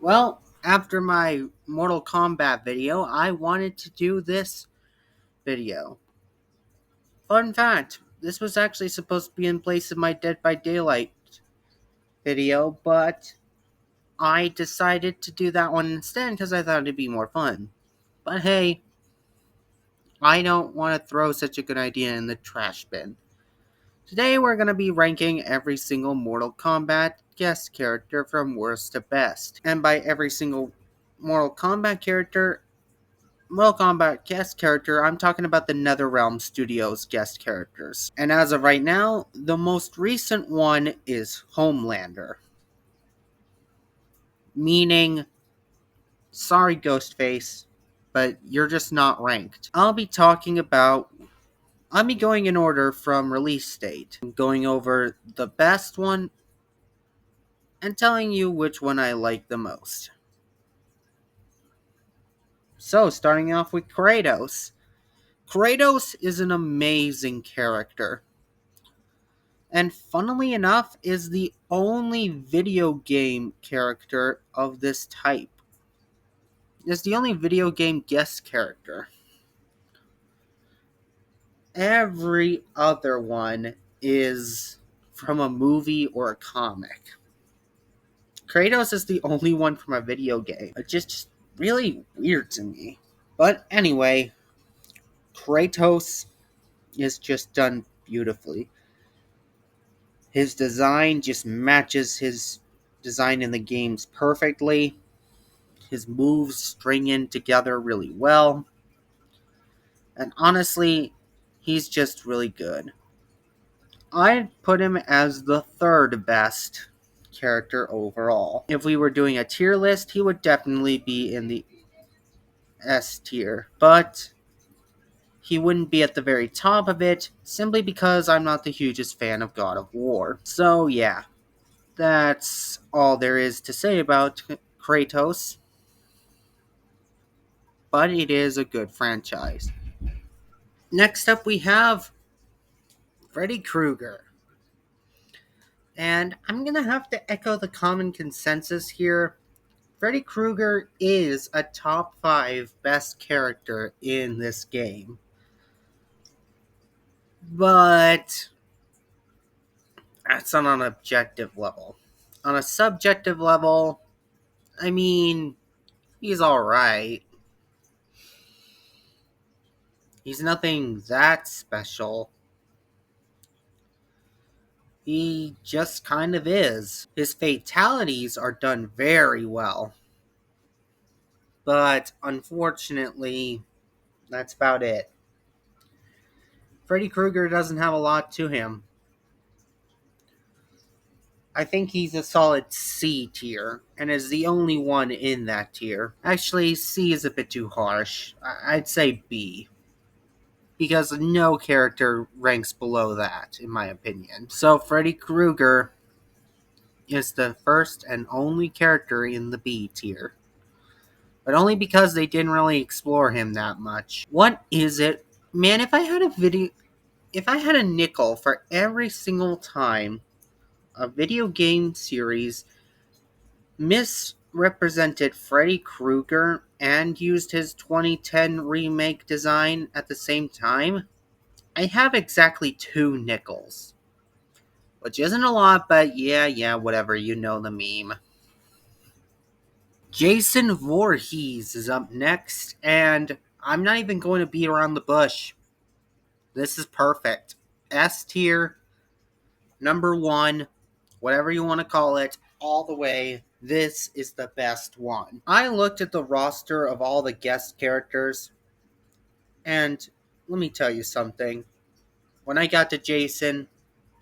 Well, after my Mortal Kombat video, I wanted to do this video. Fun fact, this was actually supposed to be in place of my Dead by Daylight video, but I decided to do that one instead because I thought it'd be more fun. But hey, I don't want to throw such a good idea in the trash bin. Today we're going to be ranking every single Mortal Kombat guest character from worst to best. And by every single Mortal Kombat guest character, I'm talking about the NetherRealm Studios guest characters. And as of right now, the most recent one is Homelander. Meaning, sorry Ghostface, but you're just not ranked. I'll be going in order from release date, going over the best one, and telling you which one I like the most. So, starting off with Kratos. Kratos is an amazing character. And funnily enough, is the only video game character of this type. It's the only video game guest character. Every other one is from a movie or a comic. Kratos is the only one from a video game. It's just really weird to me. But anyway, Kratos is just done beautifully. His design just matches his design in the games perfectly. His moves string in together really well. And honestly, he's just really good. I'd put him as the third best character overall. If we were doing a tier list, he would definitely be in the S tier. But he wouldn't be at the very top of it, simply because I'm not the hugest fan of God of War. So yeah, that's all there is to say about Kratos. But it is a good franchise. Next up we have Freddy Krueger. And I'm going to have to echo the common consensus here. Freddy Krueger is a top 5 best character in this game. But that's on an objective level. On a subjective level, I mean, he's alright. He's nothing that special. He just kind of is. His fatalities are done very well. But unfortunately, that's about it. Freddy Krueger doesn't have a lot to him. I think he's a solid C tier, and is the only one in that tier. Actually, C is a bit too harsh. I'd say B. Because no character ranks below that, in my opinion. So Freddy Krueger is the first and only character in the B tier. But only because they didn't really explore him that much. What is it? Man, if I had a nickel for every single time a video game series misrepresented Freddy Krueger and used his 2010 remake design at the same time, I have exactly 2 nickels. Which isn't a lot, but yeah, whatever, you know the meme. Jason Voorhees is up next, and I'm not even going to beat around the bush. This is perfect. S tier, number 1, whatever you want to call it, all the way. This is the best one. I looked at the roster of all the guest characters, and let me tell you something. When I got to Jason,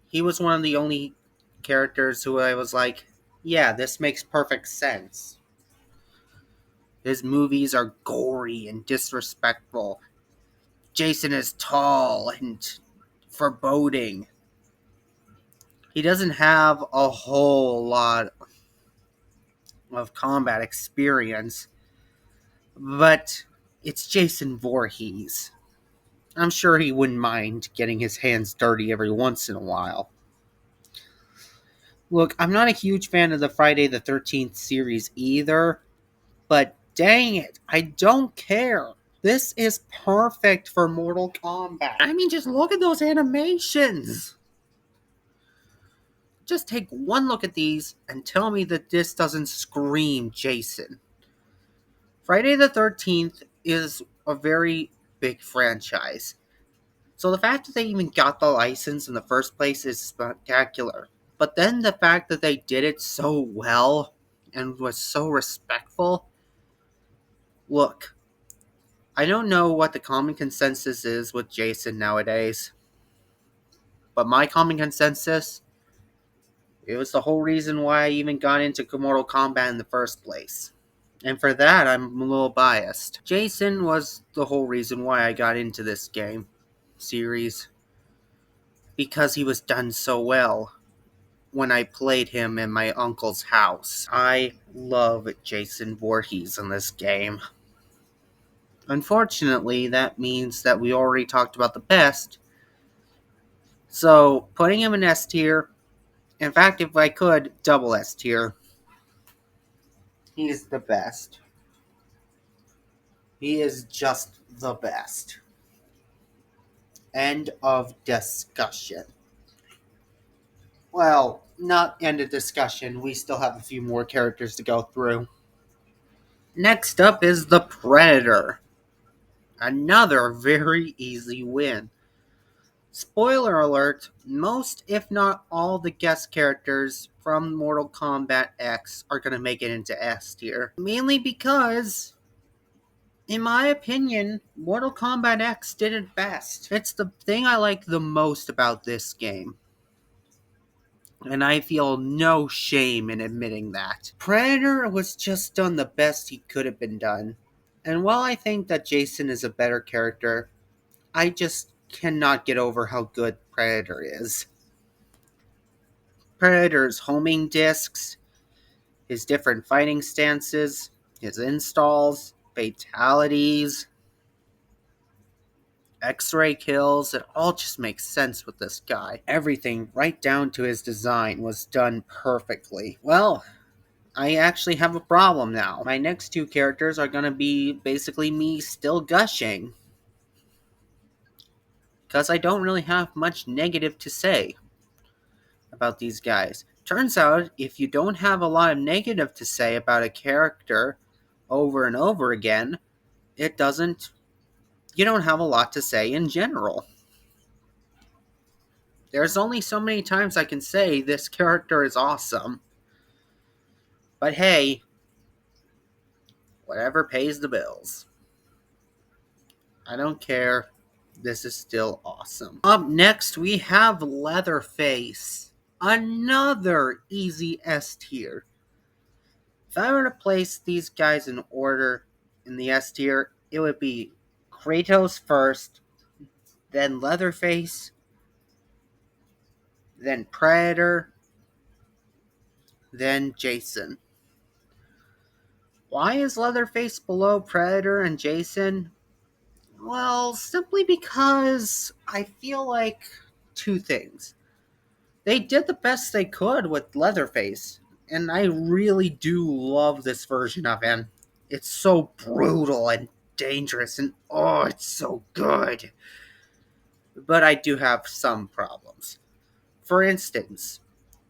he was one of the only characters who I was like, yeah, this makes perfect sense. His movies are gory and disrespectful. Jason is tall and foreboding. He doesn't have a whole lot of combat experience, but it's Jason Voorhees. I'm sure he wouldn't mind getting his hands dirty every once in a while. Look, I'm not a huge fan of the Friday the 13th series either, but dang it, I don't care. This is perfect for Mortal Kombat. I mean, just look at those animations. Just take one look at these and tell me that this doesn't scream Jason. Friday the 13th is a very big franchise. So the fact that they even got the license in the first place is spectacular. But then the fact that they did it so well and was so respectful. Look, I don't know what the common consensus is with Jason nowadays, but my common consensus, it was the whole reason why I even got into Mortal Kombat in the first place. And for that, I'm a little biased. Jason was the whole reason why I got into this game series, because he was done so well when I played him in my uncle's house. I love Jason Voorhees in this game. Unfortunately, that means that we already talked about the best, so putting him in S tier, in fact, if I could, double S tier. He's the best. He is just the best. End of discussion. Well, not end of discussion. We still have a few more characters to go through. Next up is the Predator. Another very easy win. Spoiler alert, most if not all the guest characters from Mortal Kombat X are going to make it into S tier. Mainly because, in my opinion, Mortal Kombat X did it best. It's the thing I like the most about this game. And I feel no shame in admitting that. Predator was just done the best he could have been done. And while I think that Jason is a better character, I just cannot get over how good Predator is. Predator's homing discs, his different fighting stances, his installs, fatalities, X-ray kills, it all just makes sense with this guy. Everything, right down to his design, was done perfectly. Well, I actually have a problem now. My next two characters are going to be basically me still gushing, because I don't really have much negative to say about these guys. Turns out, if you don't have a lot of negative to say about a character over and over again, you don't have a lot to say in general. There's only so many times I can say this character is awesome. But hey, whatever pays the bills. I don't care. This is still awesome. Up next, we have Leatherface. Another easy S tier. If I were to place these guys in order in the S tier, it would be Kratos first, then Leatherface, then Predator, then Jason. Why is Leatherface below Predator and Jason? Well, simply because I feel like two things. They did the best they could with Leatherface, and I really do love this version of him. It's so brutal and dangerous, and oh, it's so good. But I do have some problems. For instance,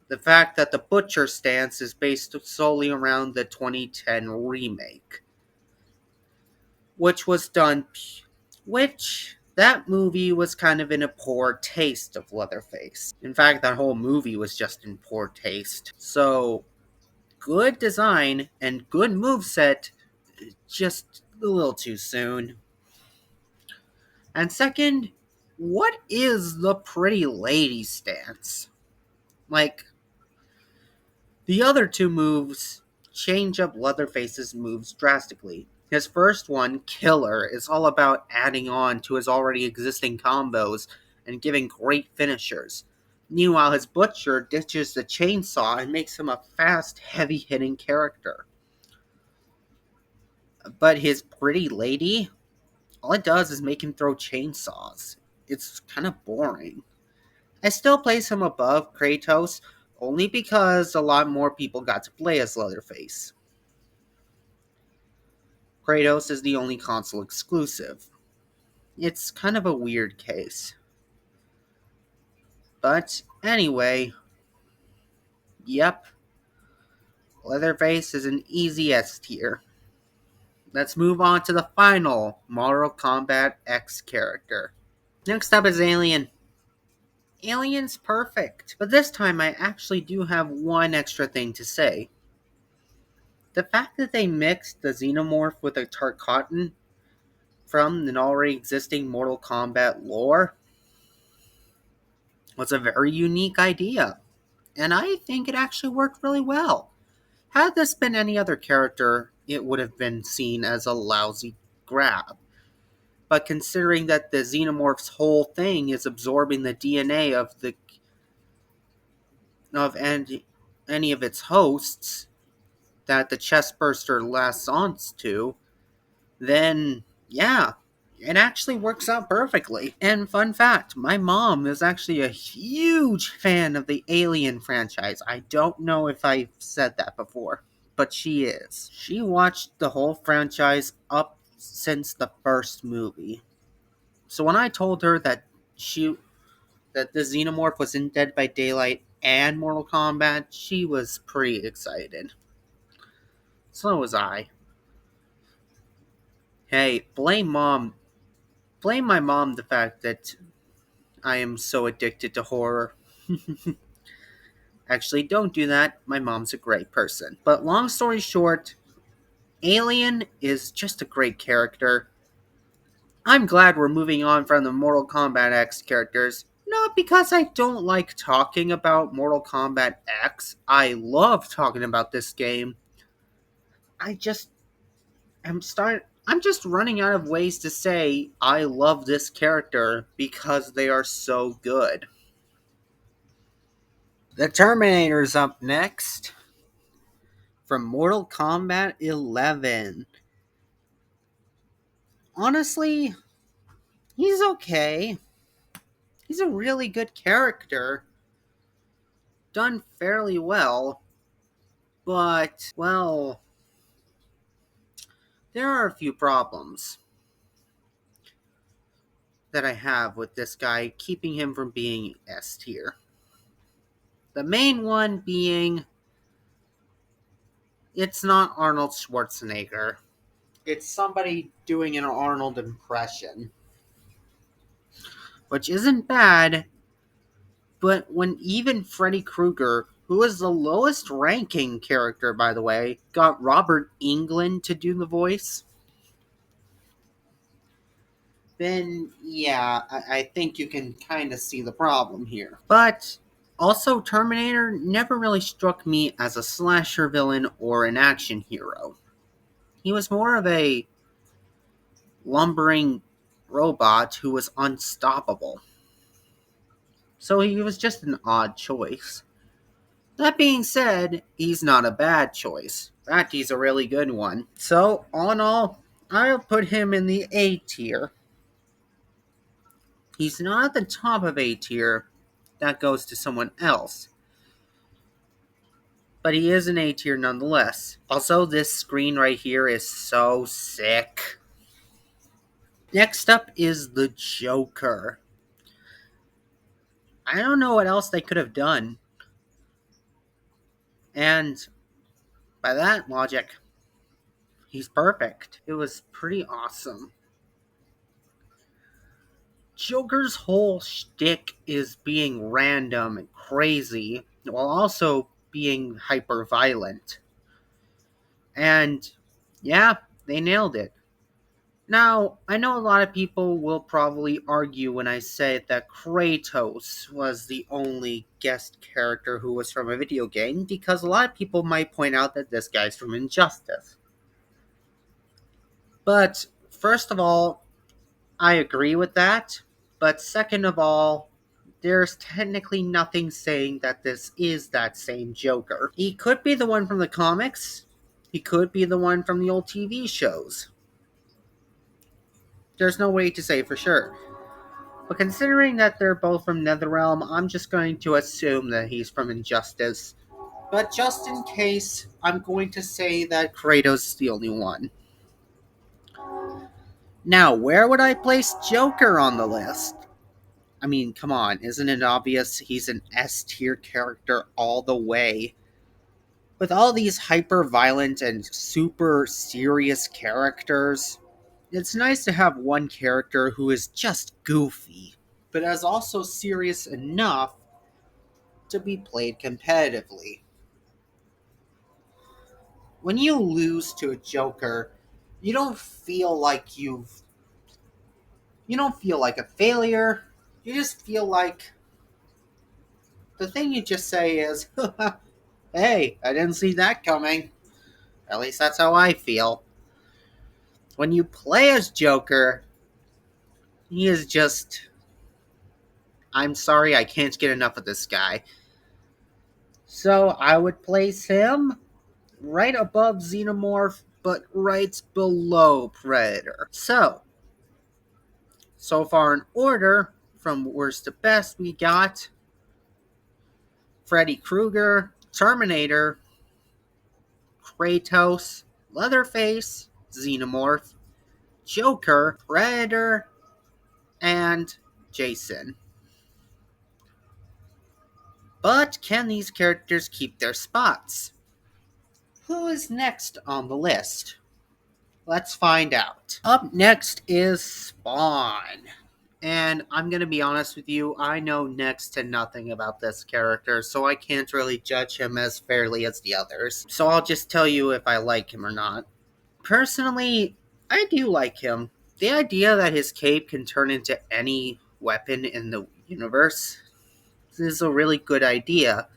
the fact that the Butcher stance is based solely around the 2010 remake, which was done, which that movie was kind of in a poor taste of Leatherface. In fact, that whole movie was just in poor taste. So, good design and good moveset, just a little too soon. And second, what is the pretty lady stance? Like, the other two moves change up Leatherface's moves drastically. His first one, Killer, is all about adding on to his already existing combos and giving great finishers. Meanwhile, his Butcher ditches the chainsaw and makes him a fast, heavy-hitting character. But his Pretty Lady, all it does is make him throw chainsaws. It's kind of boring. I still place him above Kratos only because a lot more people got to play as Leatherface. Kratos is the only console exclusive. It's kind of a weird case. But anyway, yep, Leatherface is an easy S tier. Let's move on to the final Mortal Kombat X character. Next up is Alien. Alien's perfect, but this time I actually do have one extra thing to say. The fact that they mixed the xenomorph with a Tarkatan from an already existing Mortal Kombat lore was a very unique idea, and I think it actually worked really well. Had this been any other character, it would have been seen as a lousy grab. But considering that the xenomorph's whole thing is absorbing the DNA of any of its hosts that the chestburster lasts on to, then yeah, it actually works out perfectly. And fun fact, my mom is actually a huge fan of the Alien franchise. I don't know if I've said that before, but she is. She watched the whole franchise up since the first movie. So when I told her that the Xenomorph was in Dead by Daylight and Mortal Kombat, she was pretty excited. So was I. Hey, blame my mom the fact that I am so addicted to horror. Actually, don't do that. My mom's a great person. But long story short, Alien is just a great character. I'm glad we're moving on from the Mortal Kombat X characters. Not because I don't like talking about Mortal Kombat X. I love talking about this game. I just I'm just running out of ways to say I love this character because they are so good. The Terminator's up next from Mortal Kombat 11. Honestly, he's okay. He's a really good character. Done fairly well. But, well, there are a few problems that I have with this guy, keeping him from being S tier. The main one being, it's not Arnold Schwarzenegger. It's somebody doing an Arnold impression. Which isn't bad, but when even Freddy Krueger, who is the lowest ranking character, by the way, got Robert Englund to do the voice, then yeah, I think you can kind of see the problem here. But also, Terminator never really struck me as a slasher villain or an action hero. He was more of a lumbering robot who was unstoppable. So he was just an odd choice. That being said, he's not a bad choice. In fact, he's a really good one. So, all in all, I'll put him in the A tier. He's not at the top of A tier. That goes to someone else. But he is an A tier nonetheless. Also, this screen right here is so sick. Next up is the Joker. I don't know what else they could have done. And by that logic, he's perfect. It was pretty awesome. Joker's whole shtick is being random and crazy, while also being hyper violent. And yeah, they nailed it. Now, I know a lot of people will probably argue when I say that Kratos was the only guest character who was from a video game, because a lot of people might point out that this guy's from Injustice. But, first of all, I agree with that. But second of all, there's technically nothing saying that this is that same Joker. He could be the one from the comics. He could be the one from the old TV shows. There's no way to say for sure. But considering that they're both from NetherRealm, I'm just going to assume that he's from Injustice. But just in case, I'm going to say that Kratos is the only one. Now, where would I place Joker on the list? I mean, come on, isn't it obvious he's an S tier character all the way? With all these hyper violent and super serious characters, it's nice to have one character who is just goofy, but is also serious enough to be played competitively. When you lose to a Joker, you don't feel like you don't feel like a failure. You just feel like the thing you just say is, "Hey, I didn't see that coming." At least that's how I feel. When you play as Joker, he is just, I'm sorry, I can't get enough of this guy. So I would place him right above Xenomorph, but right below Predator. So far in order, from worst to best, we got Freddy Krueger, Terminator, Kratos, Leatherface, Xenomorph, Joker, Predator, and Jason. But can these characters keep their spots? Who is next on the list? Let's find out. Up next is Spawn. And I'm going to be honest with you, I know next to nothing about this character, so I can't really judge him as fairly as the others. So I'll just tell you if I like him or not. Personally, I do like him. The idea that his cape can turn into any weapon in the universe is a really good idea.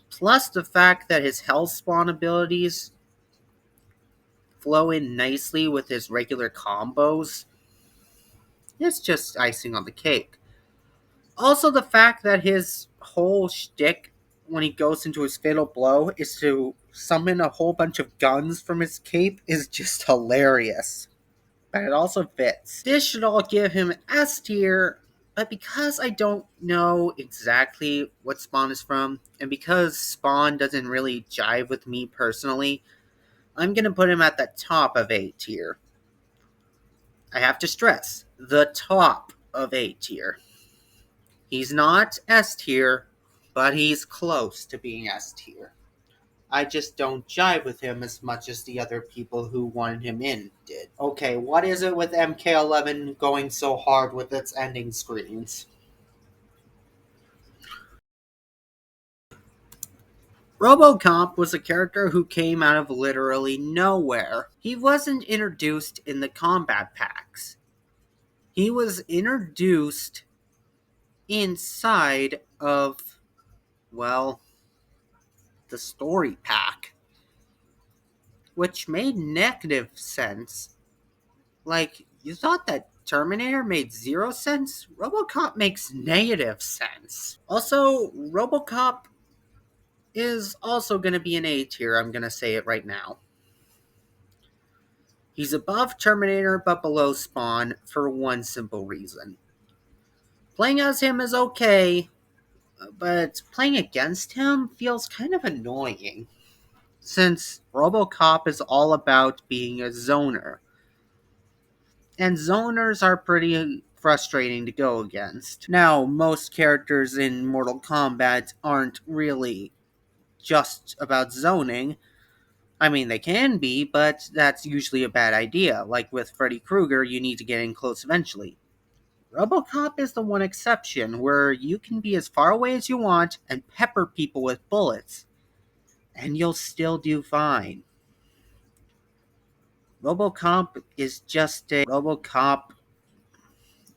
Plus, the fact that his Hellspawn abilities flow in nicely with his regular combos is just icing on the cake. Also, the fact that his whole shtick when he goes into his fatal blow is to summon a whole bunch of guns from his cape is just hilarious. But it also fits. This should all give him S tier, but because I don't know exactly what Spawn is from, and because Spawn doesn't really jive with me personally, I'm gonna put him at the top of A tier. I have to stress, the top of A tier. He's not S tier, but he's close to being S tier. I just don't jive with him as much as the other people who wanted him in did. Okay, what is it with MK11 going so hard with its ending screens? RoboCop was a character who came out of literally nowhere. He wasn't introduced in the combat packs. He was introduced inside of, well, the story pack, which made negative sense. Like, you thought that Terminator made 0 sense? RoboCop makes negative sense. Also, RoboCop is also going to be an A tier, I'm going to say it right now. He's above Terminator but below Spawn for one simple reason. Playing as him is okay, but playing against him feels kind of annoying, since RoboCop is all about being a zoner. And zoners are pretty frustrating to go against. Now, most characters in Mortal Kombat aren't really just about zoning. I mean, they can be, but that's usually a bad idea. Like with Freddy Krueger, you need to get in close eventually. RoboCop is the one exception where you can be as far away as you want and pepper people with bullets, and you'll still do fine. RoboCop is just a. RoboCop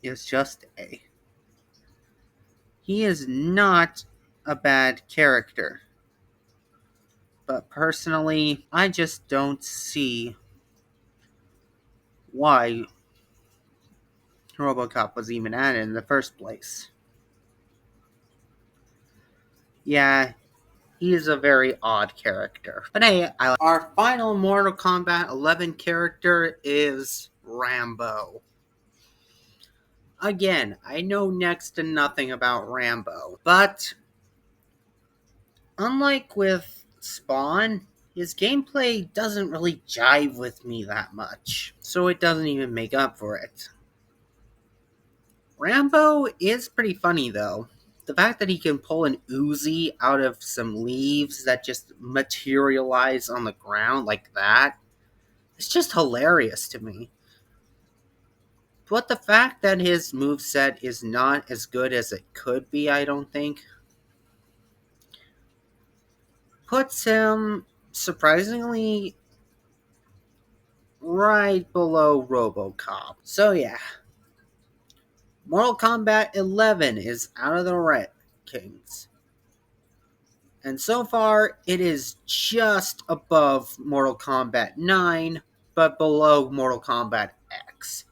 is just a. He is not a bad character. But personally, I just don't see why RoboCop was even added in the first place. Yeah, he is a very odd character. But hey, our final Mortal Kombat 11 character is Rambo. Again, I know next to nothing about Rambo, but unlike with Spawn, his gameplay doesn't really jive with me that much, so it doesn't even make up for it. Rambo is pretty funny though. The fact that he can pull an Uzi out of some leaves that just materialize on the ground like that, it's just hilarious to me. But the fact that his moveset is not as good as it could be, I don't think, puts him surprisingly right below RoboCop. So yeah, Mortal Kombat 11 is out of the rankings. And so far, it is just above Mortal Kombat 9, but below Mortal Kombat X.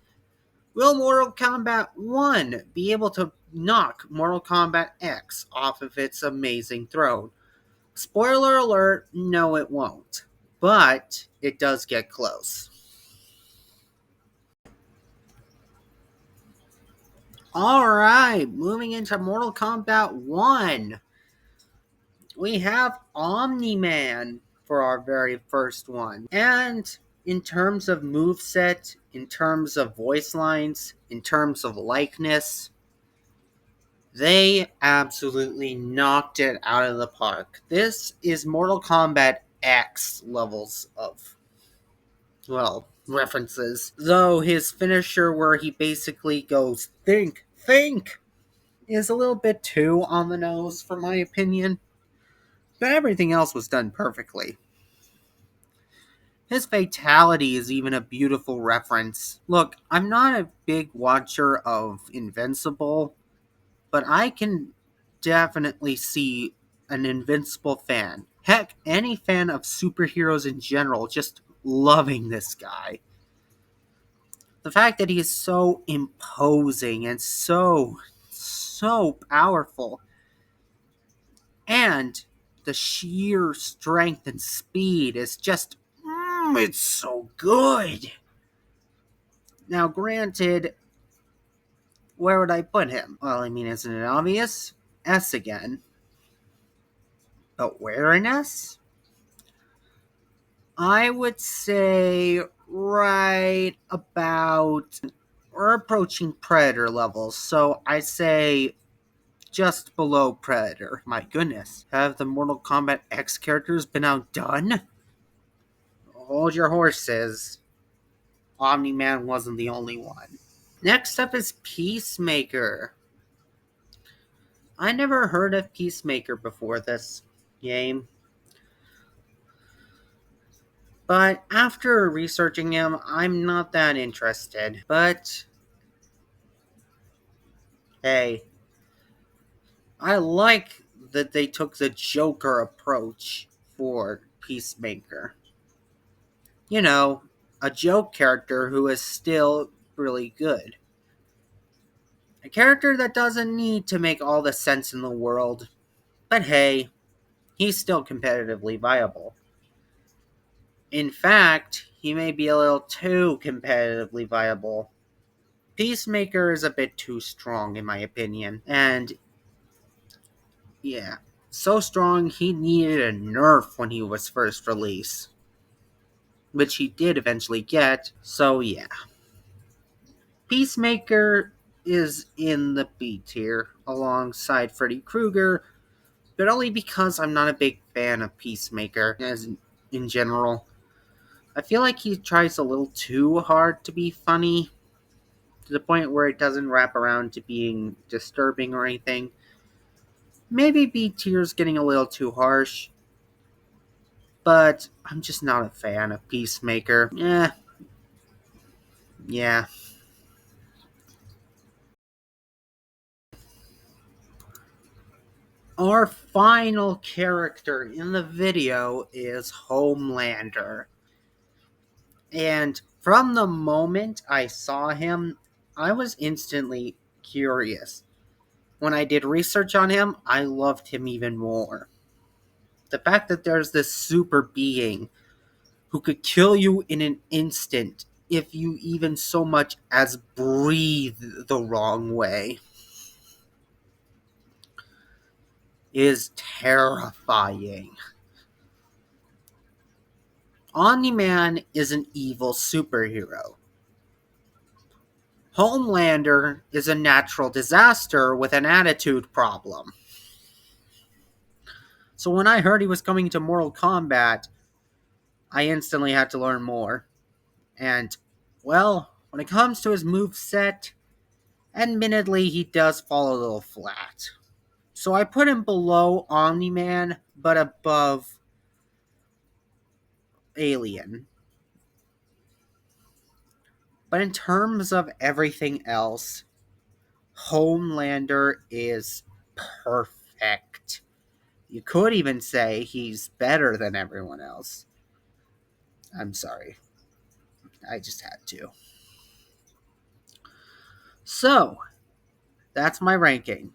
Will Mortal Kombat 1 be able to knock Mortal Kombat X off of its amazing throne? Spoiler alert, no it won't. But it does get close. Alright, moving into Mortal Kombat 1. We have Omni-Man for our very first one. And in terms of moveset, in terms of voice lines, in terms of likeness, they absolutely knocked it out of the park. This is Mortal Kombat X levels of, well, references. Though his finisher, where he basically goes, think, think, is a little bit too on the nose, for my opinion. But everything else was done perfectly. His fatality is even a beautiful reference. Look, I'm not a big watcher of Invincible, but I can definitely see an Invincible fan. Heck, any fan of superheroes in general just loving this guy. The fact that he is so imposing and so powerful, and the sheer strength and speed is just, it's so good. Now, granted, where would I put him? Well, I mean, isn't it obvious? S again. But where in S? I would say right about, we're approaching Predator levels, so I say just below Predator. My goodness, have the Mortal Kombat X characters been outdone? Hold your horses. Omni-Man wasn't the only one. Next up is Peacemaker. I never heard of Peacemaker before this game. But after researching him, I'm not that interested. But hey, I like that they took the Joker approach for Peacemaker. You know, a joke character who is still really good. A character that doesn't need to make all the sense in the world. But hey, he's still competitively viable. In fact, he may be a little too competitively viable. Peacemaker is a bit too strong, in my opinion. And, yeah, so strong he needed a nerf when he was first released. Which he did eventually get, so yeah. Peacemaker is in the B tier, alongside Freddy Krueger, but only because I'm not a big fan of Peacemaker, as in general. I feel like he tries a little too hard to be funny, to the point where it doesn't wrap around to being disturbing or anything. Maybe B tier's getting a little too harsh, but I'm just not a fan of Peacemaker. Yeah. Our final character in the video is Homelander. And from the moment I saw him, I was instantly curious. When I did research on him, I loved him even more. The fact that there's this super being who could kill you in an instant if you even so much as breathe the wrong way, is terrifying. Omni-Man is an evil superhero. Homelander is a natural disaster with an attitude problem. So when I heard he was coming to Mortal Kombat, I instantly had to learn more. And, well, when it comes to his move set, admittedly he does fall a little flat. So I put him below Omni-Man, but above Alien. But in terms of everything else, Homelander is perfect. You could even say he's better than everyone else. I'm sorry. I just had to. So, that's my ranking.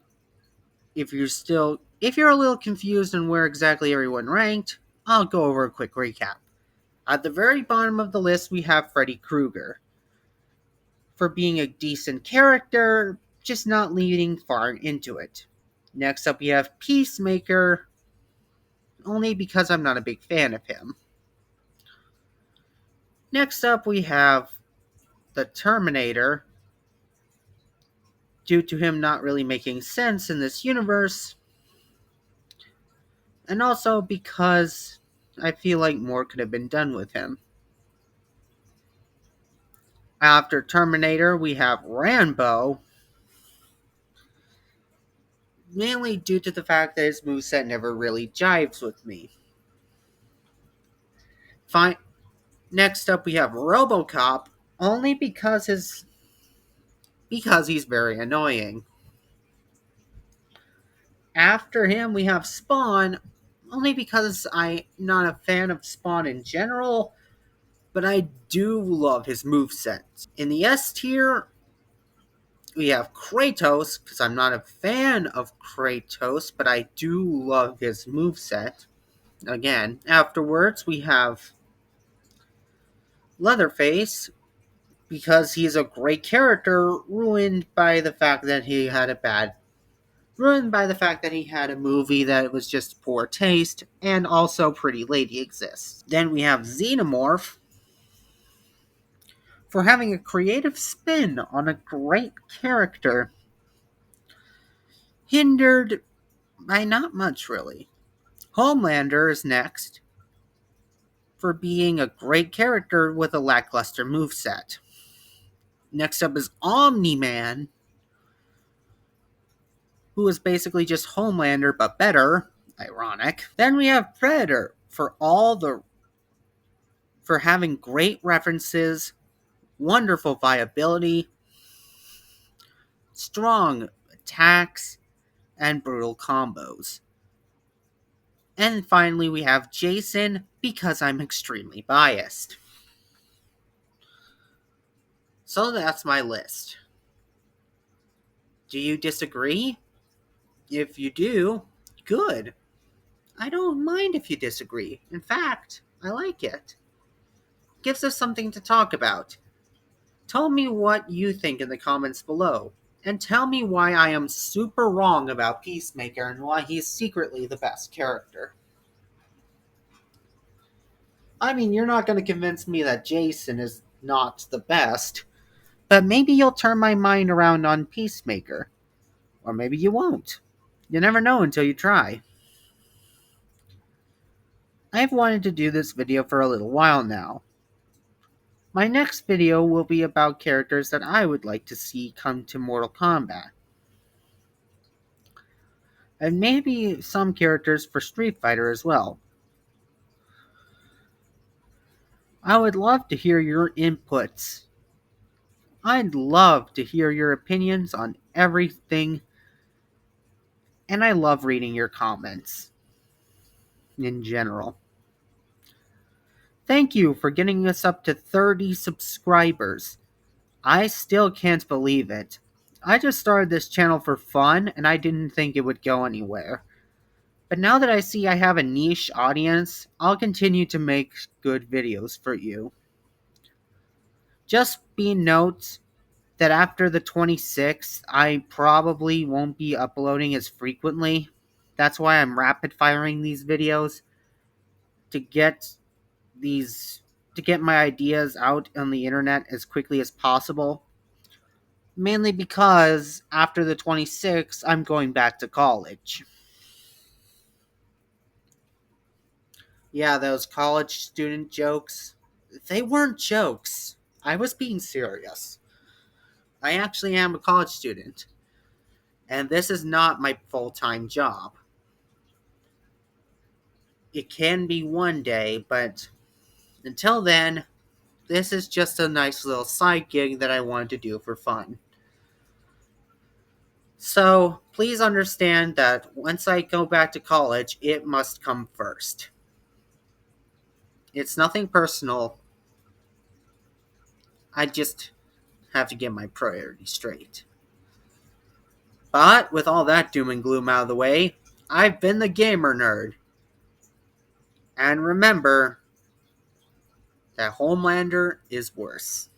If you're a little confused on where exactly everyone ranked, I'll go over a quick recap. At the very bottom of the list, we have Freddy Krueger. For being a decent character, just not leading far into it. Next up, we have Peacemaker, only because I'm not a big fan of him. Next up, we have the Terminator, due to him not really making sense in this universe, and also because I feel like more could have been done with him. After Terminator, we have Rambo, mainly due to the fact that his moveset never really jives with me. Fine. Next up, we have RoboCop, only because he's very annoying. After him, we have Spawn, only because I'm not a fan of Spawn in general, but I do love his moveset. In the S tier, we have Kratos, because I'm not a fan of Kratos, but I do love his moveset. Again, afterwards, we have Leatherface, because he's a great character, ruined by the fact that he had a movie that was just poor taste, and also Pretty Lady exists. Then we have Xenomorph, for having a creative spin on a great character, hindered by not much really. Homelander is next, for being a great character with a lackluster moveset. Next up is Omni-Man, who is basically just Homelander but better. Ironic. Then we have Predator, for having great references, wonderful viability, strong attacks, and brutal combos. And finally, we have Jason, because I'm extremely biased. So that's my list. Do you disagree? If you do, good. I don't mind if you disagree. In fact, I like it. Gives us something to talk about. Tell me what you think in the comments below. And tell me why I am super wrong about Peacemaker and why he's secretly the best character. I mean, you're not going to convince me that Jason is not the best, but maybe you'll turn my mind around on Peacemaker. Or maybe you won't. You never know until you try. I've wanted to do this video for a little while now. My next video will be about characters that I would like to see come to Mortal Kombat. And maybe some characters for Street Fighter as well. I would love to hear your inputs. I'd love to hear your opinions on everything, and I love reading your comments in general. Thank you for getting us up to 30 subscribers. I still can't believe it. I just started this channel for fun, and I didn't think it would go anywhere. But now that I see I have a niche audience, I'll continue to make good videos for you. Just be note that after the 26th, I probably won't be uploading as frequently. That's why I'm rapid firing these videos to get these to get my ideas out on the internet as quickly as possible. Mainly because after the 26th, I'm going back to college. Yeah, those college student jokes, they weren't jokes. I was being serious. I actually am a college student, and this is not my full-time job. It can be one day, but until then, this is just a nice little side gig that I wanted to do for fun. So, please understand that once I go back to college, it must come first. It's nothing personal. I just have to get my priorities straight. But with all that doom and gloom out of the way, I've been the gamer nerd. And remember that Homelander is worse.